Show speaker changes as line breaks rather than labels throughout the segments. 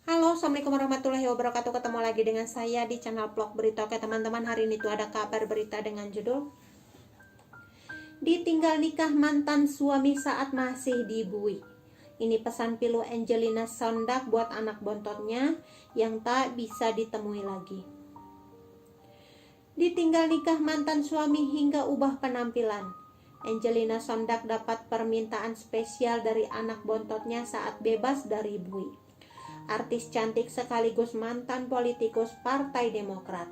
Halo, assalamualaikum warahmatullahi wabarakatuh. Ketemu lagi dengan saya di channel vlog berita. Oke teman-teman, hari ini tuh ada kabar berita dengan judul ditinggal nikah mantan suami saat masih dibui. Ini pesan pilu Angelina Sondak buat anak bontotnya yang tak bisa ditemui lagi. Ditinggal nikah mantan suami hingga ubah penampilan. Angelina Sondak dapat permintaan spesial dari anak bontotnya saat bebas dari bui. Artis cantik sekaligus mantan politikus Partai Demokrat,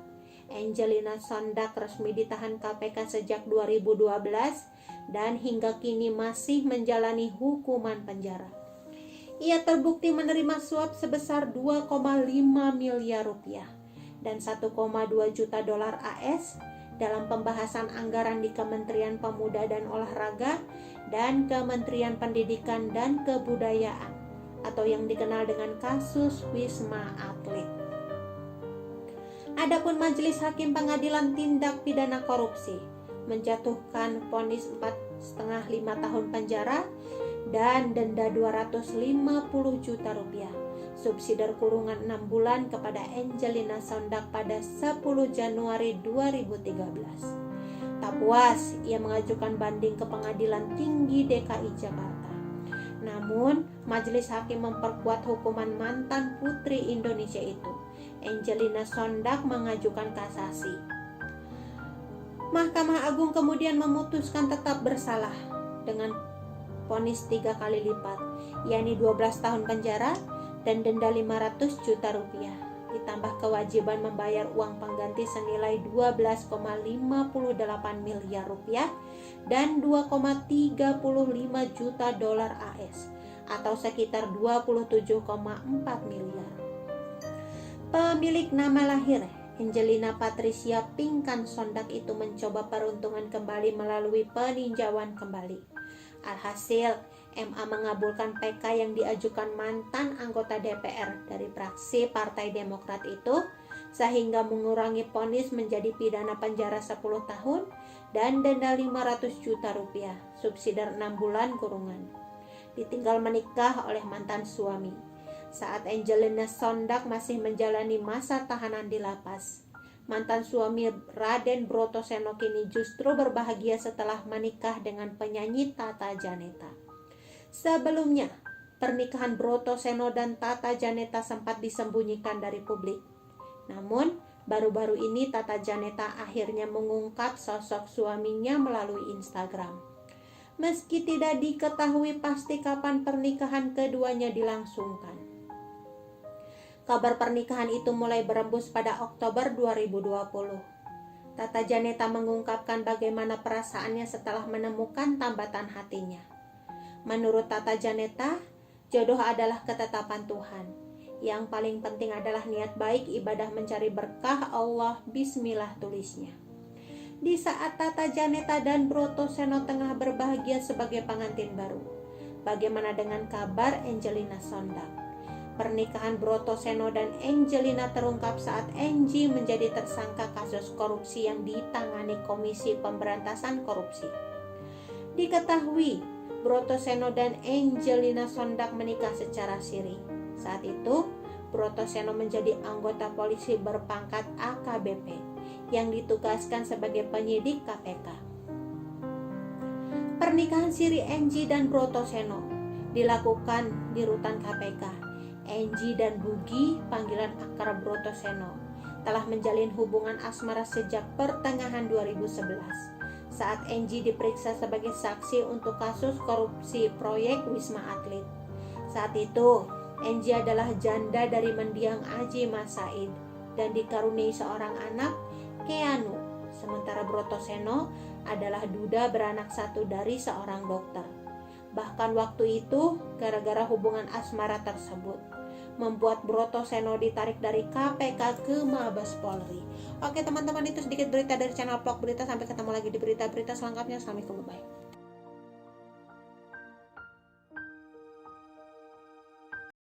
Angelina Sondak resmi ditahan KPK sejak 2012 dan hingga kini masih menjalani hukuman penjara. Ia terbukti menerima suap sebesar 2,5 miliar rupiah dan 1,2 juta dolar AS dalam pembahasan anggaran di Kementerian Pemuda dan Olahraga dan Kementerian Pendidikan dan Kebudayaan, atau yang dikenal dengan kasus Wisma Atlet. Adapun Majelis Hakim Pengadilan Tindak Pidana Korupsi menjatuhkan vonis 4,5 tahun penjara dan denda 250 juta rupiah, subsidi kurungan 6 bulan kepada Angelina Sondak pada 10 Januari 2013. Tak puas, ia mengajukan banding ke Pengadilan Tinggi DKI Jakarta. Namun, Majelis Hakim memperkuat hukuman mantan putri Indonesia itu. Angelina Sondak mengajukan kasasi. Mahkamah Agung kemudian memutuskan tetap bersalah dengan vonis 3 kali lipat, yakni 12 tahun penjara dan denda 500 juta rupiah, ditambah kewajiban membayar uang pengganti senilai 12,58 miliar rupiah dan 2,35 juta dolar AS atau sekitar 27,4 miliar. Pemilik nama lahir Angelina Patricia Pinkan Sondak itu mencoba peruntungan kembali melalui peninjauan kembali. Alhasil, MA mengabulkan PK yang diajukan mantan anggota DPR dari fraksi Partai Demokrat itu, sehingga mengurangi vonis menjadi pidana penjara 10 tahun dan denda 500 juta rupiah, subsidi 6 bulan kurungan. Ditinggal menikah oleh mantan suami saat Angelina Sondak masih menjalani masa tahanan di lapas. Mantan suami Raden Brotoseno kini justru berbahagia setelah menikah dengan penyanyi Tata Janeta. Sebelumnya, pernikahan Brotoseno dan Tata Janeta sempat disembunyikan dari publik. Namun, baru-baru ini Tata Janeta akhirnya mengungkap sosok suaminya melalui Instagram. Meski tidak diketahui pasti kapan pernikahan keduanya dilangsungkan. Kabar pernikahan itu mulai berembus pada Oktober 2020. Tata Janeta mengungkapkan bagaimana perasaannya setelah menemukan tambatan hatinya. Menurut Tata Janeta, jodoh adalah ketetapan Tuhan. Yang paling penting adalah niat baik, ibadah mencari berkah Allah, bismillah tulisnya. Di saat Tata Janeta dan Brotoseno tengah berbahagia sebagai pengantin baru, bagaimana dengan kabar Angelina Sondak? Pernikahan Brotoseno dan Angelina terungkap saat Angie menjadi tersangka kasus korupsi yang ditangani Komisi Pemberantasan Korupsi. Diketahui, Brotoseno dan Angelina Sondak menikah secara siri. Saat itu, Brotoseno menjadi anggota polisi berpangkat AKBP yang ditugaskan sebagai penyidik KPK. Pernikahan siri Angie dan Brotoseno dilakukan di rutan KPK. Angie dan Bugi, panggilan akrab Brotoseno, telah menjalin hubungan asmara sejak pertengahan 2011 saat Angie diperiksa sebagai saksi untuk kasus korupsi proyek Wisma Atlet. Saat itu, Angie adalah janda dari mendiang Aji Mas Said dan dikaruniai seorang anak, Keanu, sementara Brotoseno adalah duda beranak satu dari seorang dokter. Bahkan waktu itu, gara-gara hubungan asmara tersebut, membuat Brotoseno ditarik dari KPK ke Mabes Polri. Oke teman-teman, itu sedikit berita dari channel vlog berita. Sampai ketemu lagi di berita-berita selanjutnya. Assalamualaikum, bye.